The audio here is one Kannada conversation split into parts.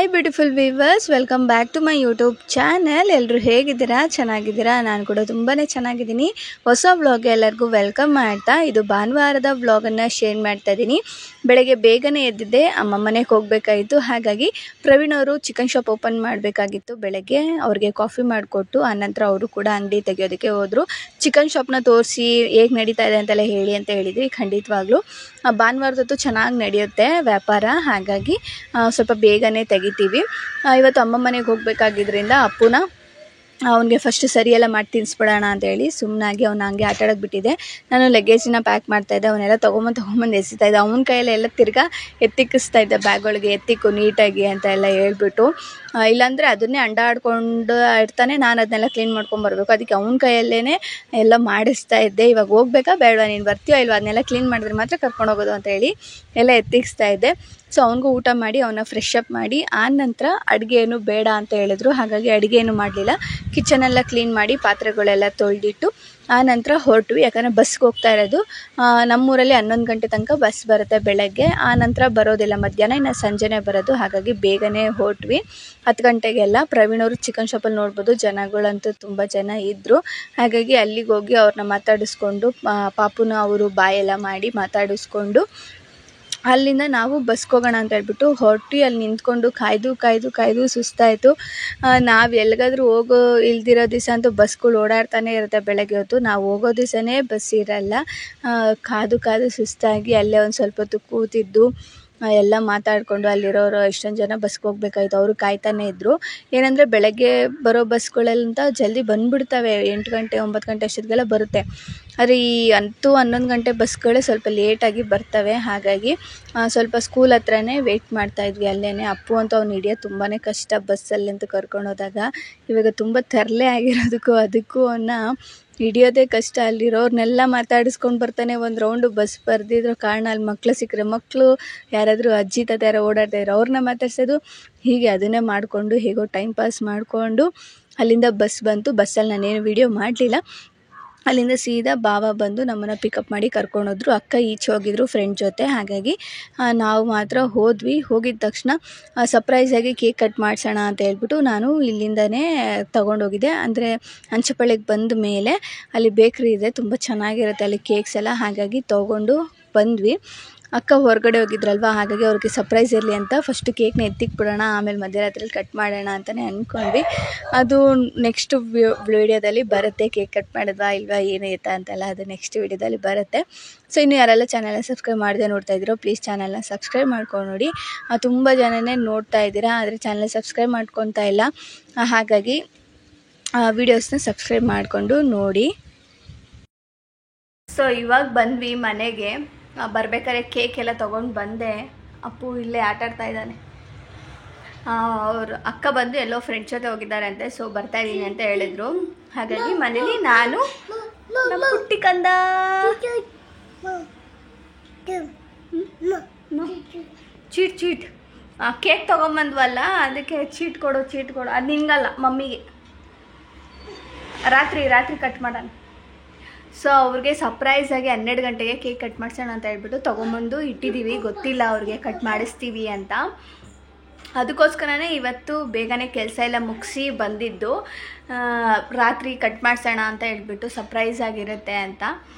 Hi beautiful viewers, welcome back to my YouTube channel. ಎಲ್ಲರೂ ಹೇಗಿದ್ದೀರಾ? ಚೆನ್ನಾಗಿದ್ದೀರಾ? ನಾನು ಕೂಡ ತುಂಬಾ ಚೆನ್ನಾಗಿದ್ದೀನಿ. ಹೊಸ ವ್ಲಾಗ್ಗೆ ಎಲ್ಲರಿಗೂ ವೆಲ್ಕಮ್ ಮಾಡ್ತಾ ಇದು ಭಾನುವಾರದ ವ್ಲಾಗನ್ನು ಶೇರ್ ಮಾಡ್ತಾ ಇದ್ದೀನಿ. ಬೆಳಗ್ಗೆ ಬೇಗನೆ ಎದ್ದಿದ್ದೆ, ಅಮ್ಮ ಮನೆಗೆ ಹೋಗಬೇಕಾಯಿತು. ಹಾಗಾಗಿ ಪ್ರವೀಣ್ ಅವರು ಚಿಕನ್ ಶಾಪ್ ಓಪನ್ ಮಾಡಬೇಕಾಗಿತ್ತು. ಬೆಳಗ್ಗೆ ಅವ್ರಿಗೆ ಕಾಫಿ ಮಾಡಿಕೊಟ್ಟು ಆನಂತರ ಅವರು ಕೂಡ ಅಂಗಡಿ ತೆಗೆಯೋದಕ್ಕೆ ಹೋದರು. ಚಿಕನ್ ಶಾಪ್ನ ತೋರಿಸಿ ಹೇಗೆ ನಡೀತಾ ಇದೆ ಅಂತೆಲ್ಲ ಹೇಳಿ ಅಂತ ಹೇಳಿದ್ವಿ. ಖಂಡಿತವಾಗ್ಲೂ ಭಾನುವಾರದೊತ್ತು ಚೆನ್ನಾಗಿ ನಡೆಯುತ್ತೆ ವ್ಯಾಪಾರ, ಹಾಗಾಗಿ ಸ್ವಲ್ಪ ಬೇಗನೆ ತೆಗಿತೀವಿ. ಇವತ್ತು ಅಮ್ಮ ಮನೆಗೆ ಹೋಗಬೇಕಾಗಿದ್ದರಿಂದ ಅಪ್ಪುನ ಅವನಿಗೆ ಫಸ್ಟ್ ಸರಿಯೆಲ್ಲ ಮಾಡಿ ತಿನ್ನಿಸ್ಬಿಡೋಣ ಅಂತೇಳಿ ಸುಮ್ಮನಾಗಿ ಅವನ ಹಂಗೆ ಆಟಾಡೋಕೆ ಬಿಟ್ಟಿದ್ದೆ. ನಾನು ಲಗೇಜಿನ ಪ್ಯಾಕ್ ಮಾಡ್ತಾಯಿದ್ದೆ, ಅವನ್ನೆಲ್ಲ ತೊಗೊಂಬಂದು ಎಸಿತಾ ಇದ್ದೆ. ಅವನ ಕೈಯೆಲ್ಲ ತಿರ್ಗಾ ಎತ್ತಿಕ್ಕಿಸ್ತಾ ಇದ್ದೆ, ಬ್ಯಾಗೊಳಗೆ ಎತ್ತಿಕ್ಕು ನೀಟಾಗಿ ಅಂತ ಎಲ್ಲ ಹೇಳ್ಬಿಟ್ಟು. ಇಲ್ಲಾಂದರೆ ಅದನ್ನೇ ಅಂಡಾಡ್ಕೊಂಡು ಇರ್ತಾನೆ, ನಾನು ಅದನ್ನೆಲ್ಲ ಕ್ಲೀನ್ ಮಾಡ್ಕೊಂಬರ್ಬೇಕು. ಅದಕ್ಕೆ ಅವನ ಕೈಯಲ್ಲೇ ಎಲ್ಲ ಮಾಡಿಸ್ತಾ ಇದ್ದೆ. ಇವಾಗ ಹೋಗ್ಬೇಕಾ ಬೇಡವಾ, ನೀನು ಬರ್ತೀಯೋ ಇಲ್ವಾ, ಅದನ್ನೆಲ್ಲ ಕ್ಲೀನ್ ಮಾಡಿದ್ರೆ ಮಾತ್ರ ಕರ್ಕೊಂಡು ಹೋಗೋದು ಅಂತ ಹೇಳಿ ಎಲ್ಲ ಎತ್ತಿಕ್ಸ್ತಾ ಇದ್ದೆ. ಸೊ ಅವನಿಗೂ ಊಟ ಮಾಡಿ ಅವನ್ನ ಫ್ರೆಶ್ ಅಪ್ ಮಾಡಿ ಆನಂತರ ಅಡುಗೆ ಏನು ಬೇಡ ಅಂತ ಹೇಳಿದ್ರು. ಹಾಗಾಗಿ ಅಡುಗೆ ಏನು ಮಾಡಲಿಲ್ಲ. ಕಿಚನೆಲ್ಲ ಕ್ಲೀನ್ ಮಾಡಿ ಪಾತ್ರೆಗಳೆಲ್ಲ ತೊಳೆದಿಟ್ಟು ಆನಂತರ ಹೊರಟ್ವಿ. ಯಾಕಂದರೆ ಬಸ್ಗೆ ಹೋಗ್ತಾ ಇರೋದು. ನಮ್ಮೂರಲ್ಲಿ 11 ಗಂಟೆ ತನಕ ಬಸ್ ಬರುತ್ತೆ ಬೆಳಗ್ಗೆ, ಆನಂತರ ಬರೋದಿಲ್ಲ ಮಧ್ಯಾಹ್ನ, ಇನ್ನು ಸಂಜೆನೇ ಬರೋದು. ಹಾಗಾಗಿ ಬೇಗನೆ ಹೊರಟ್ವಿ. 10 ಗಂಟೆಗೆಲ್ಲ. ಪ್ರವೀಣ್ ಅವರು ಚಿಕನ್ ಶಾಪಲ್ಲಿ ನೋಡ್ಬೋದು, ಜನಗಳಂತೂ ತುಂಬ ಜನ ಇದ್ದರು. ಹಾಗಾಗಿ ಅಲ್ಲಿಗೆ ಹೋಗಿ ಅವ್ರನ್ನ ಮಾತಾಡಿಸ್ಕೊಂಡು ಪಾಪುನ ಅವರು ಬಾಯೆಲ್ಲ ಮಾಡಿ ಮಾತಾಡಿಸ್ಕೊಂಡು ಅಲ್ಲಿಂದ ನಾವು ಬಸ್ಗೆ ಹೋಗೋಣ ಅಂತ ಹೇಳ್ಬಿಟ್ಟು ಹೊರಟು ಅಲ್ಲಿ ನಿಂತ್ಕೊಂಡು ಕಾಯ್ದು ಸುಸ್ತಾಯಿತು. ನಾವು ಎಲ್ಲಿಗಾದ್ರೂ ಹೋಗೋ ಇಲ್ದಿರೋ ದಿವಸ ಅಂತೂ ಬಸ್ಗಳು ಓಡಾಡ್ತಾನೆ ಇರುತ್ತೆ ಬೆಳಗ್ಗೆ ಹೊತ್ತು. ನಾವು ಹೋಗೋ ದಿವಸನೇ ಬಸ್ ಇರಲ್ಲ. ಕಾದು ಸುಸ್ತಾಗಿ ಅಲ್ಲೇ ಒಂದು ಸ್ವಲ್ಪ ಹೊತ್ತು ಕೂತಿದ್ದು ಎಲ್ಲ ಮಾತಾಡಿಕೊಂಡು ಅಲ್ಲಿರೋರು ಎಷ್ಟೊಂದು ಜನ ಬಸ್ಗೆ ಹೋಗ್ಬೇಕಾಯ್ತು, ಅವರು ಕಾಯ್ತಾನೆ ಇದ್ದರು. ಏನಂದರೆ ಬೆಳಗ್ಗೆ ಬರೋ ಬಸ್ಗಳೆಲ್ಲ ಜಲ್ದಿ ಬಂದುಬಿಡ್ತವೆ, 8 ಗಂಟೆ 9 ಗಂಟೆ ಅಷ್ಟೊತ್ತಿಗೆಲ್ಲ ಬರುತ್ತೆ. ಆದರೆ ಈ 10-11 ಗಂಟೆ ಬಸ್ಗಳೇ ಸ್ವಲ್ಪ ಲೇಟಾಗಿ ಬರ್ತವೆ. ಹಾಗಾಗಿ ಸ್ವಲ್ಪ ಸ್ಕೂಲ್ ಹತ್ರನೇ ವೆಯ್ಟ್ ಮಾಡ್ತಾಯಿದ್ವಿ ಅಲ್ಲೇ. ಅಪ್ಪು ಅಂತ ಅವ್ನು ಹಿಡಿಯೋದು ತುಂಬಾ ಕಷ್ಟ ಬಸ್ಸಲ್ಲಿ ಅಂತ ಕರ್ಕೊಂಡು ಹೋದಾಗ. ಇವಾಗ ತುಂಬ ತರಲೆ ಆಗಿರೋದಕ್ಕೂ ಅದಕ್ಕೂ ಅವನ್ನ ಹಿಡಿಯೋದೇ ಕಷ್ಟ. ಅಲ್ಲಿರೋರ್ನೆಲ್ಲ ಮಾತಾಡಿಸ್ಕೊಂಡು ಬರ್ತಾನೆ. ಒಂದು ರೌಂಡು ಬಸ್ ಬರ್ದಿದ್ರು ಕಾರಣ ಅಲ್ಲಿ ಮಕ್ಕಳು ಸಿಕ್ಕರೆ ಮಕ್ಕಳು, ಯಾರಾದರೂ ಅಜ್ಜಿ ತಾತ ಯಾರೋ ಓಡಾಡ್ತಾ ಇರೋ ಅವ್ರನ್ನ ಮಾತಾಡ್ಸೋದು, ಹೀಗೆ ಅದನ್ನೇ ಮಾಡಿಕೊಂಡು ಹೇಗೋ ಟೈಮ್ ಪಾಸ್ ಮಾಡಿಕೊಂಡು ಅಲ್ಲಿಂದ ಬಸ್ ಬಂತು. ಬಸ್ಸಲ್ಲಿ ನಾನೇನು ವೀಡಿಯೋ ಮಾಡಲಿಲ್ಲ. ಅಲ್ಲಿಂದ ಸೀದಾ ಬಾವ ಬಂದು ನಮ್ಮನ್ನು ಪಿಕಪ್ ಮಾಡಿ ಕರ್ಕೊಂಡೋದ್ರು. ಅಕ್ಕ ಈಚೆ ಹೋಗಿದ್ರು ಫ್ರೆಂಡ್ ಜೊತೆ. ಹಾಗಾಗಿ ನಾವು ಮಾತ್ರ ಹೋದ್ವಿ. ಹೋಗಿದ ತಕ್ಷಣ ಸರ್ಪ್ರೈಸಾಗಿ ಕೇಕ್ ಕಟ್ ಮಾಡಿಸೋಣ ಅಂತ ಹೇಳ್ಬಿಟ್ಟು ನಾನು ಇಲ್ಲಿಂದನೇ ತೊಗೊಂಡೋಗಿದ್ದೆ. ಅಂದರೆ ಅಂಚೆಪಾಳ್ಯಕ್ಕೆ ಬಂದ ಮೇಲೆ ಅಲ್ಲಿ ಬೇಕ್ರಿ ಇದೆ, ತುಂಬ ಚೆನ್ನಾಗಿರುತ್ತೆ ಅಲ್ಲಿ ಕೇಕ್ಸ್ ಎಲ್ಲ. ಹಾಗಾಗಿ ತೊಗೊಂಡು ಬಂದ್ವಿ. ಅಕ್ಕ ಹೊರಗಡೆ ಹೋಗಿದ್ರಲ್ವ, ಹಾಗಾಗಿ ಅವ್ರಿಗೆ ಸರ್ಪ್ರೈಸ್ ಇರಲಿ ಅಂತ ಫಸ್ಟು ಕೇಕ್ನ ಎತ್ತಿಕ್ಬಿಡೋಣ, ಆಮೇಲೆ ಮಧ್ಯರಾತ್ರಿಲಿ ಕಟ್ ಮಾಡೋಣ ಅಂತಲೇ ಅಂದ್ಕೊಂಡ್ವಿ. ಅದು ನೆಕ್ಸ್ಟ್ ವೀಡಿಯೋದಲ್ಲಿ ಬರುತ್ತೆ. ಕೇಕ್ ಕಟ್ ಮಾಡಿದ್ವಾ ಇಲ್ವಾ ಏನು ಎತ್ತ ಅಂತೆಲ್ಲ ಅದು ನೆಕ್ಸ್ಟ್ ವೀಡಿಯೋದಲ್ಲಿ ಬರುತ್ತೆ. ಸೊ ಇನ್ನು ಯಾರೆಲ್ಲ ಚಾನಲ್ನ ಸಬ್ಸ್ಕ್ರೈಬ್ ಮಾಡದೆ ನೋಡ್ತಾ ಇದ್ದೀರೋ ಪ್ಲೀಸ್ ಚಾನಲ್ನ ಸಬ್ಸ್ಕ್ರೈಬ್ ಮಾಡ್ಕೊಂಡು ನೋಡಿ. ತುಂಬ ಜನನೇ ನೋಡ್ತಾ ಇದ್ದೀರಾ, ಆದರೆ ಚಾನಲ್ ಸಬ್ಸ್ಕ್ರೈಬ್ ಮಾಡ್ಕೊತಾ ಇಲ್ಲ. ಹಾಗಾಗಿ ವೀಡಿಯೋಸ್ನ ಸಬ್ಸ್ಕ್ರೈಬ್ ಮಾಡಿಕೊಂಡು ನೋಡಿ. ಸೊ ಇವಾಗ ಬಂದ್ವಿ ಮನೆಗೆ. ಬರ್ಬೇಕಾದ್ರೆ ಕೇಕ್ ಎಲ್ಲ ತೊಗೊಂಡು ಬಂದೆ. ಅಪ್ಪು ಇಲ್ಲೇ ಆಟಾಡ್ತಾ ಇದ್ದಾನೆ. ಅವರು ಅಕ್ಕ ಬಂದು ಎಲ್ಲೋ ಫ್ರೆಂಡ್ಸ್ ಜೊತೆ ಹೋಗಿದ್ದಾರೆ ಅಂತೆ, ಸೊ ಬರ್ತಾ ಇದ್ದೀನಿ ಅಂತ ಹೇಳಿದ್ರು. ಹಾಗಾಗಿ ಮನೇಲಿ ನಾನು ನಮ್ಮ ಪುಟ್ಟಿ ಕಂದ ಚೀಟ್ ಕೇಕ್ ತೊಗೊಂಬಂದ್ವಲ್ಲ, ಅದಕ್ಕೆ ಚೀಟ್ ಕೊಡು ಅದು ನಿಂಗಲ್ಲ, ಮಮ್ಮಿಗೆ. ರಾತ್ರಿ ಕಟ್ ಮಾಡೋಣ. ಸೊ ಅವ್ರಿಗೆ ಸರ್ಪ್ರೈಸಾಗಿ 12 ಗಂಟೆಗೆ ಕೇಕ್ ಕಟ್ ಮಾಡಿಸೋಣ ಅಂತ ಹೇಳ್ಬಿಟ್ಟು ತೊಗೊಂಬಂದು ಇಟ್ಟಿದ್ದೀವಿ. ಗೊತ್ತಿಲ್ಲ ಅವ್ರಿಗೆ ಕಟ್ ಮಾಡಿಸ್ತೀವಿ ಅಂತ. ಅದಕ್ಕೋಸ್ಕರನೇ ಇವತ್ತು ಬೇಗನೆ ಕೆಲಸ ಎಲ್ಲ ಮುಗಿಸಿ ಬಂದಿದ್ದು. ರಾತ್ರಿ ಕಟ್ ಮಾಡಿಸೋಣ ಅಂತ ಹೇಳ್ಬಿಟ್ಟು ಸರ್ಪ್ರೈಸ್ ಆಗಿರುತ್ತೆ ಅಂತ.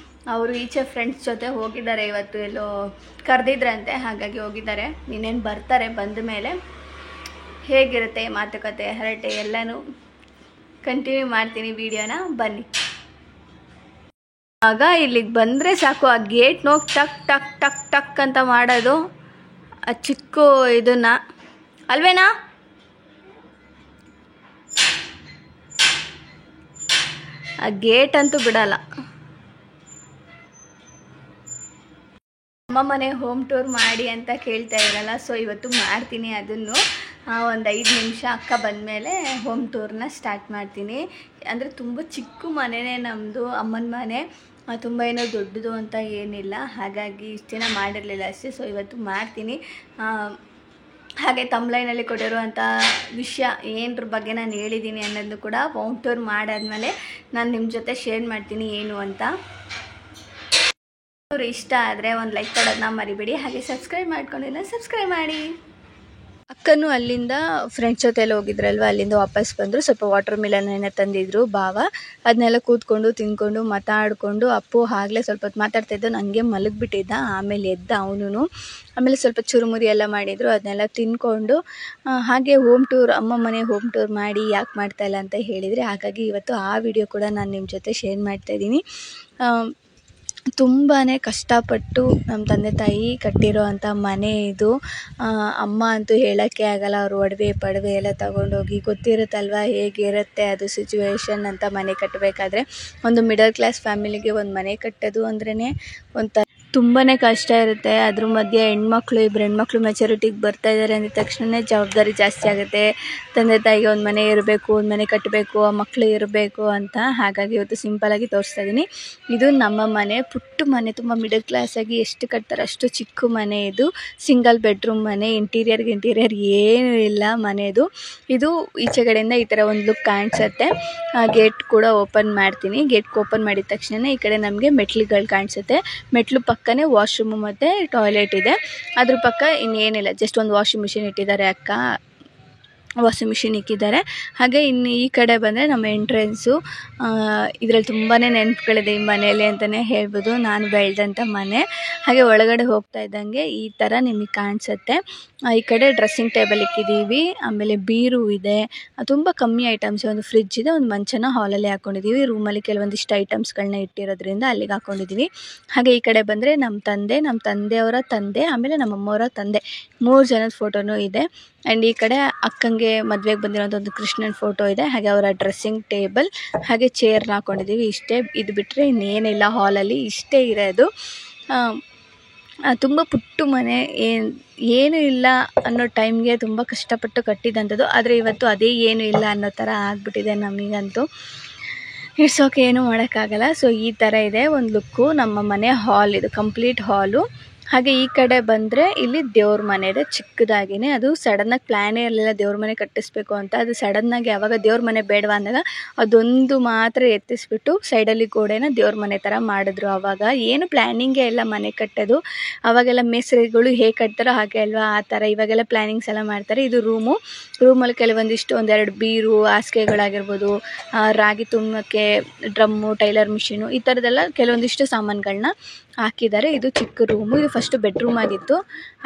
ಅವರು ಈಚೆ ಫ್ರೆಂಡ್ಸ್ ಜೊತೆ ಹೋಗಿದ್ದಾರೆ, ಇವತ್ತು ಎಲ್ಲೋ ಕರೆದಿದ್ರಂತೆ, ಹಾಗಾಗಿ ಹೋಗಿದ್ದಾರೆ. ಇನ್ನೇನು ಬರ್ತಾರೆ. ಬಂದ ಮೇಲೆ ಹೇಗಿರುತ್ತೆ ಮಾತುಕತೆ ಹರಟೆ ಎಲ್ಲನೂ ಕಂಟಿನ್ಯೂ ಮಾಡ್ತೀನಿ ವಿಡಿಯೋನ, ಬನ್ನಿ. ಆಗ ಇಲ್ಲಿಗೆ ಬಂದರೆ ಸಾಕು, ಆ ಗೇಟ್ ನೋಗಿ ಟಕ್ ಟಕ್ ಟಕ್ ಟಕ್ ಅಂತ ಮಾಡೋದು, ಆ ಚಿಕ್ಕ ಇದನ್ನು ಅಲ್ವೇನಾ? ಆ ಗೇಟ್ ಅಂತೂ ಬಿಡಲ್ಲ. ಅಮ್ಮ ಮನೆ ಹೋಮ್ ಟೂರ್ ಮಾಡಿ ಅಂತ ಕೇಳ್ತಾ ಇರಲ್ಲ, ಸೊ ಇವತ್ತು ಮಾಡ್ತೀನಿ ಅದನ್ನು. ಒಂದು 5 ನಿಮಿಷ ಅಕ್ಕ ಬಂದಮೇಲೆ ಹೋಮ್ ಟೂರ್ನ ಸ್ಟಾರ್ಟ್ ಮಾಡ್ತೀನಿ. ಅಂದರೆ ತುಂಬ ಚಿಕ್ಕ ಮನೆಯೇ ನಮ್ಮದು, ಅಮ್ಮನ ಮನೆ. ತುಂಬ ಏನೋ ದೊಡ್ಡದು ಅಂತ ಏನಿಲ್ಲ, ಹಾಗಾಗಿ ಇಷ್ಟು ದಿನ ಮಾಡಿರಲಿಲ್ಲ ಅಷ್ಟೇ. ಸೊ ಇವತ್ತು ಮಾಡ್ತೀನಿ. ಹಾಗೆ ತಮ್ಲೈನಲ್ಲಿ ಕೊಟ್ಟಿರುವಂಥ ವಿಷಯ ಏನರ ಬಗ್ಗೆ ನಾನು ಹೇಳಿದ್ದೀನಿ ಅನ್ನೋದು ಕೂಡ ಹೋಮ್ ಟೂರ್ ಮಾಡಾದ್ಮೇಲೆ ನಾನು ನಿಮ್ಮ ಜೊತೆ ಶೇರ್ ಮಾಡ್ತೀನಿ ಏನು ಅಂತ. ಇಷ್ಟ ಆದರೆ ಒಂದು ಲೈಕ್ ಕೊಡೋದನ್ನ ಮರಿಬೇಡಿ. ಹಾಗೆ ಸಬ್ಸ್ಕ್ರೈಬ್ ಮಾಡ್ಕೊಂಡಿಲ್ಲ ಸಬ್ಸ್ಕ್ರೈಬ್ ಮಾಡಿ. ಅಕ್ಕನೂ ಅಲ್ಲಿಂದ ಫ್ರೆಂಡ್ಸ್ ಜೊತೆಲ್ಲ ಹೋಗಿದ್ರಲ್ವ, ಅಲ್ಲಿಂದ ವಾಪಸ್ ಬಂದರು. ಸ್ವಲ್ಪ ವಾಟರ್ ಮಿಲನ್ ತಂದಿದ್ರು ಭಾವ. ಅದನ್ನೆಲ್ಲ ಕೂತ್ಕೊಂಡು ತಿಂದ್ಕೊಂಡು ಮಾತಾಡಿಕೊಂಡು, ಅಪ್ಪು ಆಗಲೇ ಸ್ವಲ್ಪ ಹೊತ್ತು ಮಾತಾಡ್ತಾಯಿದ್ದ, ನನಗೆ ಮಲಗಿಬಿಟ್ಟಿದ್ದ. ಆಮೇಲೆ ಎದ್ದ ಅವನು. ಆಮೇಲೆ ಸ್ವಲ್ಪ ಚುರುಮುರಿ ಎಲ್ಲ ಮಾಡಿದರು, ಅದನ್ನೆಲ್ಲ ತಿಂದ್ಕೊಂಡು ಹಾಗೆ ಹೋಮ್ ಟೂರ್, ಅಮ್ಮ ಮನೆ ಹೋಮ್ ಟೂರ್ ಮಾಡಿ ಯಾಕೆ ಮಾಡ್ತಾಯಿಲ್ಲ ಅಂತ ಹೇಳಿದರೆ, ಹಾಗಾಗಿ ಇವತ್ತು ಆ ವಿಡಿಯೋ ಕೂಡ ನಾನು ನಿಮ್ಮ ಜೊತೆ ಶೇರ್ ಮಾಡ್ತಾಯಿದ್ದೀನಿ. ತುಂಬಾ ಕಷ್ಟಪಟ್ಟು ನಮ್ಮ ತಂದೆ ತಾಯಿ ಕಟ್ಟಿರೋ ಅಂಥ ಮನೆ ಇದು. ಅಮ್ಮ ಅಂತೂ ಹೇಳೋಕ್ಕೆ ಆಗಲ್ಲ, ಅವರು ಒಡವೆ ಪಡವೆ ಎಲ್ಲ ತಗೊಂಡೋಗಿ, ಗೊತ್ತಿರುತ್ತಲ್ವ ಹೇಗಿರುತ್ತೆ ಅದು ಸಿಚುವೇಶನ್ ಅಂತ. ಮನೆ ಕಟ್ಟಬೇಕಾದ್ರೆ ಒಂದು ಮಿಡಲ್ ಕ್ಲಾಸ್ ಫ್ಯಾಮಿಲಿಗೆ ಒಂದು ಮನೆ ಕಟ್ಟೋದು ಅಂದ್ರೇ ಒಂಥರ ತುಂಬಾ ಕಷ್ಟ ಇರುತ್ತೆ. ಅದ್ರ ಮಧ್ಯೆ ಇಬ್ಬರು ಹೆಣ್ಮಕ್ಳು ಮೆಚುರಿಟಿಗೆ ಬರ್ತಾ ಇದ್ದಾರೆ ಅಂದ ತಕ್ಷಣ ಜವಾಬ್ದಾರಿ ಜಾಸ್ತಿ ಆಗುತ್ತೆ. ತಂದೆ ತಾಯಿಗೆ ಒಂದು ಮನೆ ಇರಬೇಕು, ಒಂದು ಮನೆ ಕಟ್ಟಬೇಕು, ಆ ಮಕ್ಕಳು ಇರಬೇಕು ಅಂತ. ಹಾಗಾಗಿ ಇವತ್ತು ಸಿಂಪಲಾಗಿ ತೋರಿಸ್ತಾ ಇದ್ದೀನಿ. ಇದು ನಮ್ಮ ಮನೆ, ಪುಟ್ಟ ಮನೆ, ತುಂಬ ಮಿಡಲ್ ಕ್ಲಾಸಾಗಿ ಎಷ್ಟು ಕಟ್ತಾರೆ ಅಷ್ಟು ಚಿಕ್ಕ ಮನೆ ಇದು. ಸಿಂಗಲ್ ಬೆಡ್ರೂಮ್ ಮನೆ, ಇಂಟೀರಿಯರ್ ಏನೂ ಇಲ್ಲ ಮನೆದು. ಇದು ಈಚೆಗಡೆಯಿಂದ ಈ ಥರ ಒಂದು ಲುಕ್ ಕಾಣಿಸುತ್ತೆ. ಗೇಟ್ ಕೂಡ ಓಪನ್ ಮಾಡ್ತೀನಿ. ಗೇಟ್ ಓಪನ್ ಮಾಡಿದ ತಕ್ಷಣ ಈ ಕಡೆ ನಮಗೆ ಮೆಟ್ಲುಗಳು ಕಾಣಿಸುತ್ತೆ. ಮೆಟ್ಲು ಪಕ್ಕನೇ ವಾಶ್ರೂಮು ಮತ್ತು ಟಾಯ್ಲೆಟ್ ಇದೆ. ಅದ್ರ ಪಕ್ಕ ಇನ್ನೇನಿಲ್ಲ, ಜಸ್ಟ್ ಒಂದು ವಾಷಿಂಗ್ ಮಿಷಿನ್ ಇಟ್ಟಿದ್ದಾರೆ ಅಕ್ಕ, ವಾಷಿಂಗ್ ಮಿಷಿನ್ ಇಕ್ಕಿದ್ದಾರೆ. ಹಾಗೆ ಇನ್ನು ಈ ಕಡೆ ಬಂದರೆ ನಮ್ಮ ಎಂಟ್ರೆನ್ಸು. ಇದರಲ್ಲಿ ತುಂಬಾ ನೆನಪುಗಳಿದೆ ಈ ಮನೆಯಲ್ಲಿ ಅಂತಲೇ ಹೇಳ್ಬೋದು. ನಾನು ಬೆಳೆದಂಥ ಮನೆ. ಹಾಗೆ ಒಳಗಡೆ ಹೋಗ್ತಾ ಇದ್ದಂಗೆ ಈ ಥರ ನಿಮಗೆ ಕಾಣಿಸುತ್ತೆ. ಈ ಕಡೆ ಡ್ರೆಸ್ಸಿಂಗ್ ಟೇಬಲ್ ಇಕ್ಕಿದ್ದೀವಿ, ಆಮೇಲೆ ಬೀರು ಇದೆ, ತುಂಬ ಕಮ್ಮಿ ಐಟಮ್ಸ್. ಒಂದು ಫ್ರಿಜ್ ಇದೆ, ಒಂದು ಮಂಚನ ಹಾಲಲ್ಲಿ ಹಾಕ್ಕೊಂಡಿದ್ದೀವಿ. ರೂಮಲ್ಲಿ ಕೆಲವೊಂದಿಷ್ಟು ಐಟಮ್ಸ್ಗಳನ್ನ ಇಟ್ಟಿರೋದ್ರಿಂದ ಅಲ್ಲಿಗೆ ಹಾಕ್ಕೊಂಡಿದ್ದೀವಿ. ಹಾಗೆ ಈ ಕಡೆ ಬಂದರೆ ನಮ್ಮ ತಂದೆಯವರ ತಂದೆ, ಆಮೇಲೆ ನಮ್ಮಮ್ಮವರ ತಂದೆ, 3 ಜನದ ಫೋಟೋನೂ ಇದೆ. ಆ್ಯಂಡ್ ಈ ಕಡೆ ಅಕ್ಕಂಗೆ ಮದುವೆಗೆ ಬಂದಿರೋಂಥ ಒಂದು ಕೃಷ್ಣನ ಫೋಟೋ ಇದೆ. ಹಾಗೆ ಅವರ ಡ್ರೆಸ್ಸಿಂಗ್ ಟೇಬಲ್, ಹಾಗೆ ಚೇರ್ನ ಹಾಕ್ಕೊಂಡಿದ್ದೀವಿ. ಇಷ್ಟೇ, ಇದು ಬಿಟ್ಟರೆ ಇನ್ನೇನಿಲ್ಲ ಹಾಲಲ್ಲಿ, ಇಷ್ಟೇ ಇರೋದು. ತುಂಬ ಪುಟ್ಟ ಮನೆ, ಏನೂ ಇಲ್ಲ ಅನ್ನೋ ಟೈಮ್ಗೆ ತುಂಬ ಕಷ್ಟಪಟ್ಟು ಕಟ್ಟಿದಂಥದ್ದು. ಆದರೆ ಇವತ್ತು ಅದೇ ಏನೂ ಇಲ್ಲ ಅನ್ನೋ ಥರ ಆಗಿಬಿಟ್ಟಿದೆ ನಮಗಂತೂ. ಇಟ್ಸ್ ಓಕೆ, ಏನೂ ಮಾಡೋಕ್ಕಾಗಲ್ಲ. ಸೊ ಈ ಥರ ಇದೆ ಒಂದು ಲುಕ್ಕು ನಮ್ಮ ಮನೆ. ಹಾಲ್ ಇದು, ಕಂಪ್ಲೀಟ್ ಹಾಲು. ಹಾಗೆ ಈ ಕಡೆ ಬಂದರೆ ಇಲ್ಲಿ ದೇವ್ರ ಮನೆ ಇದೆ ಚಿಕ್ಕದಾಗಿನೇ. ಅದು ಸಡನ್ನಾಗಿ ಪ್ಲ್ಯಾನೇ ಇರಲಿಲ್ಲ ದೇವ್ರ ಮನೆ ಕಟ್ಟಿಸ್ಬೇಕು ಅಂತ. ಅದು ಸಡನ್ನಾಗಿ ಯಾವಾಗ ದೇವ್ರ ಮನೆ ಬೇಡವಾ ಅಂದಾಗ ಅದೊಂದು ಮಾತ್ರ ಎತ್ತಿಸ್ಬಿಟ್ಟು ಸೈಡಲ್ಲಿ ಗೋಡೆನ ದೇವ್ರ ಮನೆ ಥರ ಮಾಡಿದ್ರು. ಆವಾಗ ಏನು ಪ್ಲ್ಯಾನಿಂಗೇ ಇಲ್ಲ ಮನೆ ಕಟ್ಟೋದು. ಆವಾಗೆಲ್ಲ ಮೇಸ್ತ್ರಿಗಳು ಹೇಗೆ ಕಟ್ತಾರೋ ಹಾಗೆ ಅಲ್ವಾ, ಆ ಥರ ಇವಾಗೆಲ್ಲ ಪ್ಲ್ಯಾನಿಂಗ್ಸ್ ಎಲ್ಲ ಮಾಡ್ತಾರೆ. ಇದು ರೂಮಲ್ಲಿ ಕೆಲವೊಂದಿಷ್ಟು 1-2 ಬೀರು, ಹಾಸಿಗೆಗಳಾಗಿರ್ಬೋದು, ರಾಗಿ ತುಂಬಕ್ಕೆ ಡ್ರಮ್ಮು, ಟೈಲರ್ ಮಿಷಿನು, ಈ ಥರದ್ದೆಲ್ಲ ಕೆಲವೊಂದಿಷ್ಟು ಸಾಮಾನುಗಳನ್ನ ಹಾಕಿದ್ದಾರೆ. ಇದು ಚಿಕ್ಕ ರೂಮು. ಇದು ಫಸ್ಟ್ ಬೆಡ್ರೂಮ್ ಆಗಿತ್ತು,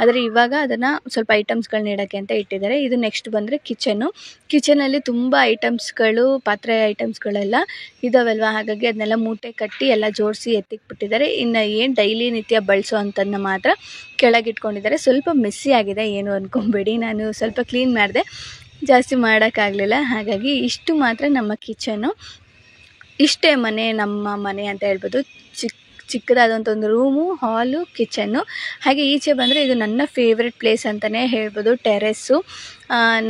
ಆದರೆ ಇವಾಗ ಅದನ್ನು ಸ್ವಲ್ಪ ಐಟಮ್ಸ್ಗಳನ್ನ ಇಡೋಕ್ಕೆ ಅಂತ ಇಟ್ಟಿದ್ದಾರೆ. ಇದು ನೆಕ್ಸ್ಟ್ ಬಂದರೆ ಕಿಚನಲ್ಲಿ ತುಂಬ ಐಟಮ್ಸ್ಗಳು, ಪಾತ್ರೆ ಐಟಮ್ಸ್ಗಳೆಲ್ಲ ಇದಾವಲ್ವ, ಹಾಗಾಗಿ ಅದನ್ನೆಲ್ಲ ಮೂಟೆ ಕಟ್ಟಿ ಎಲ್ಲ ಜೋಡಿಸಿ ಎತ್ತಿಕ್ಬಿಟ್ಟಿದ್ದಾರೆ. ಇನ್ನು ಏನು ಡೈಲಿ ನಿತ್ಯ ಬಳಸೋ ಅಂಥದ್ದನ್ನ ಮಾತ್ರ ಕೆಳಗಿಟ್ಕೊಂಡಿದ್ದಾರೆ. ಸ್ವಲ್ಪ ಮೆಸ್ಸಿ ಆಗಿದೆ, ಏನು ಅಂದ್ಕೊಂಬೇಡಿ. ನಾನು ಸ್ವಲ್ಪ ಕ್ಲೀನ್ ಮಾಡಿದೆ, ಜಾಸ್ತಿ ಮಾಡೋಕ್ಕಾಗಲಿಲ್ಲ. ಹಾಗಾಗಿ ಇಷ್ಟು ಮಾತ್ರ ನಮ್ಮ ಕಿಚನು. ಇಷ್ಟೇ ಮನೆ, ನಮ್ಮ ಮನೆ ಅಂತ ಹೇಳ್ಬೋದು. ಚಿಕ್ಕದಾದಂಥ ಒಂದು ರೂಮು, ಹಾಲು, ಕಿಚನ್ನು. ಹಾಗೆ ಈಚೆ ಬಂದರೆ ಇದು ನನ್ನ ಫೇವ್ರೆಟ್ ಪ್ಲೇಸ್ ಅಂತಲೇ ಹೇಳ್ಬೋದು, ಟೆರೆಸ್ಸು.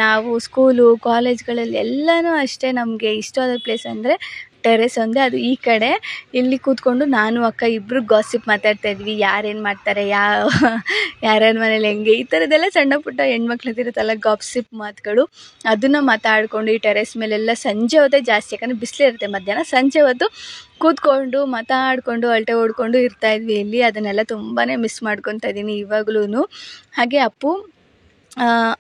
ನಾವು ಸ್ಕೂಲು, ಕಾಲೇಜ್ಗಳಲ್ಲಿ ಎಲ್ಲನೂ ಅಷ್ಟೇ, ನಮಗೆ ಇಷ್ಟವಾದ ಪ್ಲೇಸ್ ಅಂದರೆ ಟೆರೆಸ್ ಒಂದೇ. ಅದು ಈ ಕಡೆ ಇಲ್ಲಿ ಕೂತ್ಕೊಂಡು ನಾನು ಅಕ್ಕ ಇಬ್ಬರು ಗಾಸಿಪ್ ಮಾತಾಡ್ತಾಯಿದ್ವಿ. ಯಾರೇನು ಮಾಡ್ತಾರೆ, ಯಾರ್ಯಾರ ಮನೇಲಿ ಹೆಂಗೆ, ಈ ಥರದ್ದೆಲ್ಲ ಸಣ್ಣ ಪುಟ್ಟ ಹೆಣ್ಮಕ್ಳದಿರುತ್ತಲ್ಲ ಗಾಸಿಪ್ ಮಾತುಗಳು, ಅದನ್ನು ಮಾತಾಡಿಕೊಂಡು ಈ ಟೆರೆಸ್ ಮೇಲೆಲ್ಲ ಸಂಜೆ ಹೊತ್ತೇ ಜಾಸ್ತಿ, ಯಾಕಂದರೆ ಬಿಸಿಲಿರುತ್ತೆ ಮಧ್ಯಾಹ್ನ. ಸಂಜೆ ಹೊತ್ತು ಕೂತ್ಕೊಂಡು ಮಾತಾಡಿಕೊಂಡು ಅಳತೆ ಹೊಡ್ಕೊಂಡು ಇರ್ತಾಯಿದ್ವಿ ಇಲ್ಲಿ. ಅದನ್ನೆಲ್ಲ ತುಂಬಾ ಮಿಸ್ ಮಾಡ್ಕೊತಾ ಇದ್ದೀನಿ ಇವಾಗ್ಲೂ. ಹಾಗೆ ಅಪ್ಪು,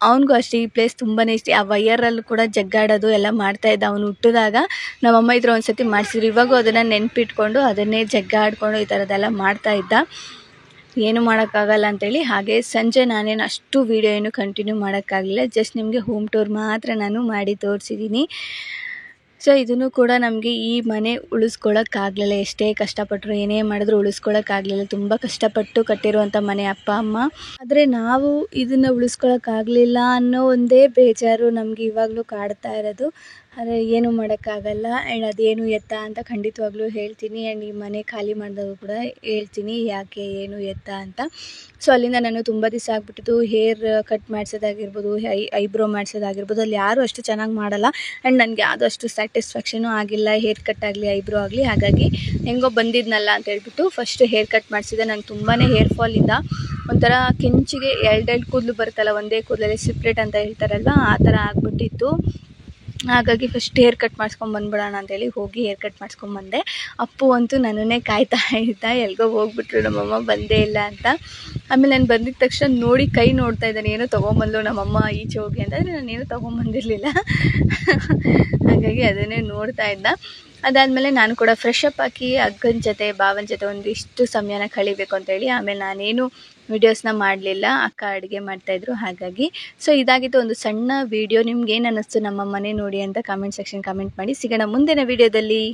ಅವನಿಗೂ ಅಷ್ಟೇ ಈ ಪ್ಲೇಸ್ ತುಂಬಾ ಇಷ್ಟ. ಆ ವೈಯರಲ್ಲೂ ಕೂಡ ಜಗ್ಗಾಡೋದು ಎಲ್ಲ ಮಾಡ್ತಾಯಿದ್ದ. ಅವನು ಹುಟ್ಟಿದಾಗ ನಮ್ಮಮ್ಮ ಇದ್ರ ಒಂದು ಸತಿ ಮಾಡಿಸಿದ್ರು. ಇವಾಗೂ ಅದನ್ನು ನೆನಪಿಟ್ಕೊಂಡು ಅದನ್ನೇ ಜಗ್ಗಾಡ್ಕೊಂಡು ಈ ಥರದ್ದೆಲ್ಲ ಮಾಡ್ತಾಯಿದ್ದ. ಏನು ಮಾಡೋಕ್ಕಾಗಲ್ಲ ಅಂತೇಳಿ. ಹಾಗೆ ಸಂಜೆ ನಾನೇನು ಅಷ್ಟು ವೀಡಿಯೋ ಏನು ಕಂಟಿನ್ಯೂ ಮಾಡೋಕ್ಕಾಗಲಿಲ್ಲ, ಜಸ್ಟ್ ನಿಮಗೆ ಹೋಮ್ ಟೂರ್ ಮಾತ್ರ ನಾನು ಮಾಡಿ ತೋರಿಸಿದ್ದೀನಿ. ಸೊ ಇದನ್ನು ಕೂಡ ನಮಗೆ ಈ ಮನೆ ಉಳಿಸ್ಕೊಳ್ಳೋಕ್ಕಾಗಲಿಲ್ಲ. ಎಷ್ಟೇ ಕಷ್ಟಪಟ್ಟರು, ಏನೇ ಮಾಡಿದ್ರು ಉಳಿಸ್ಕೊಳ್ಳೋಕ್ಕಾಗಲಿಲ್ಲ. ತುಂಬ ಕಷ್ಟಪಟ್ಟು ಕಟ್ಟಿರುವಂಥ ಮನೆ ಅಪ್ಪ ಅಮ್ಮ. ಆದರೆ ನಾವು ಇದನ್ನು ಉಳಿಸ್ಕೊಳ್ಳೋಕ್ಕಾಗಲಿಲ್ಲ ಅನ್ನೋ ಒಂದೇ ಬೇಜಾರು ನಮಗೆ ಇವಾಗಲೂ ಕಾಡ್ತಾ ಇರೋದು. ಆದರೆ ಏನು ಮಾಡೋಕ್ಕಾಗಲ್ಲ. ಆ್ಯಂಡ್ ಅದೇನು ಎತ್ತ ಅಂತ ಖಂಡಿತವಾಗ್ಲೂ ಹೇಳ್ತೀನಿ. ಆ್ಯಂಡ್ ಈ ಮನೆ ಖಾಲಿ ಮಾಡಿದಾಗ ಕೂಡ ಹೇಳ್ತೀನಿ ಯಾಕೆ, ಏನು ಎತ್ತ ಅಂತ. ಸೊ ಅಲ್ಲಿಂದ ನಾನು ತುಂಬ ದಿವಸ ಆಗಿಬಿಟ್ಟಿದ್ದು. ಹೇರ್ ಕಟ್ ಮಾಡಿಸೋದಾಗಿರ್ಬೋದು, ಐಬ್ರೋ ಮಾಡಿಸೋದಾಗಿರ್ಬೋದು, ಅಲ್ಲಿ ಯಾರೂ ಅಷ್ಟು ಚೆನ್ನಾಗಿ ಮಾಡಲ್ಲ. ಆ್ಯಂಡ್ ನನಗೆ ಯಾವುದೂ ಅಷ್ಟು ಸ್ಯಾಟಿಸ್ಫ್ಯಾಕ್ಷನೂ ಆಗಿಲ್ಲ, ಹೇರ್ ಕಟ್ ಆಗಲಿ ಐಬ್ರೋ ಆಗಲಿ. ಹಾಗಾಗಿ ಹೆಂಗೋ ಬಂದಿದ್ನಲ್ಲ ಅಂತ ಹೇಳ್ಬಿಟ್ಟು ಫಸ್ಟ್ ಹೇರ್ ಕಟ್ ಮಾಡಿಸಿದೆ. ನಂಗೆ ತುಂಬಾ ಹೇರ್ ಫಾಲಿಂದ ಒಂಥರ ಕೆಂಚಿಗೆ ಎರಡು ಕೂದಲು ಬರುತ್ತಲ್ಲ, ಒಂದೇ ಕೂದಲಲ್ಲಿ ಸೆಪ್ರೇಟ್ ಅಂತ ಹೇಳ್ತಾರಲ್ವ, ಆ ಥರ ಆಗಿಬಿಟ್ಟಿತ್ತು. ಹಾಗಾಗಿ ಫಸ್ಟ್ ಹೇರ್ ಕಟ್ ಮಾಡಿಸ್ಕೊಂಬಂದ್ಬಿಡೋಣ ಅಂತೇಳಿ ಹೋಗಿ ಹೇರ್ ಕಟ್ ಮಾಡಿಸ್ಕೊಂಬಂದೆ. ಅಪ್ಪು ಅಂತೂ ನನ್ನನ್ನೇ ಕಾಯ್ತಾ ಇದ್ದ, ಎಲ್ಗೋ ಹೋಗ್ಬಿಟ್ರು ನಮ್ಮಮ್ಮ ಬಂದೇ ಇಲ್ಲ ಅಂತ. ಆಮೇಲೆ ನಾನು ಬಂದಿದ್ದ ತಕ್ಷಣ ನೋಡಿ ಕೈ ನೋಡ್ತಾ ಇದ್ದಾನೆ, ಏನೋ ತೊಗೊಂಬಂದ್ಲು ನಮ್ಮಮ್ಮ ಈಚೆ ಹೋಗಿ ಅಂತಂದರೆ ನಾನೇನು ತೊಗೊಂಬಂದಿರಲಿಲ್ಲ. ಹಾಗಾಗಿ ಅದನ್ನೇ ನೋಡ್ತಾ ಇದ್ದ. ಅದಾದಮೇಲೆ ನಾನು ಕೂಡ ಫ್ರೆಶ್ ಅಪ್ ಹಾಕಿ ಅಕ್ಕನ ಜೊತೆ ಭಾವನ ಜೊತೆ ಒಂದಿಷ್ಟು ಸಮಯನ ಕಳಿಬೇಕು ಅಂತೇಳಿ ಆಮೇಲೆ ನಾನೇನು ವೀಡಿಯೋಸ್ನ ಮಾಡಲಿಲ್ಲ. ಅಕ್ಕ ಅಡುಗೆ ಮಾಡ್ತಾಯಿದ್ರು ಹಾಗಾಗಿ. ಸೊ ಇದಾಗಿತ್ತು ಒಂದು ಸಣ್ಣ ವೀಡಿಯೋ. ನಿಮ್ಗೆ ಏನು ಅನ್ನಿಸ್ತು ನಮ್ಮ ಮನೆ ನೋಡಿ ಅಂತ ಕಾಮೆಂಟ್ ಸೆಕ್ಷನ್ ಕಮೆಂಟ್ ಮಾಡಿ. ಸಿಗೋಣ ಮುಂದಿನ ವೀಡಿಯೋದಲ್ಲಿ.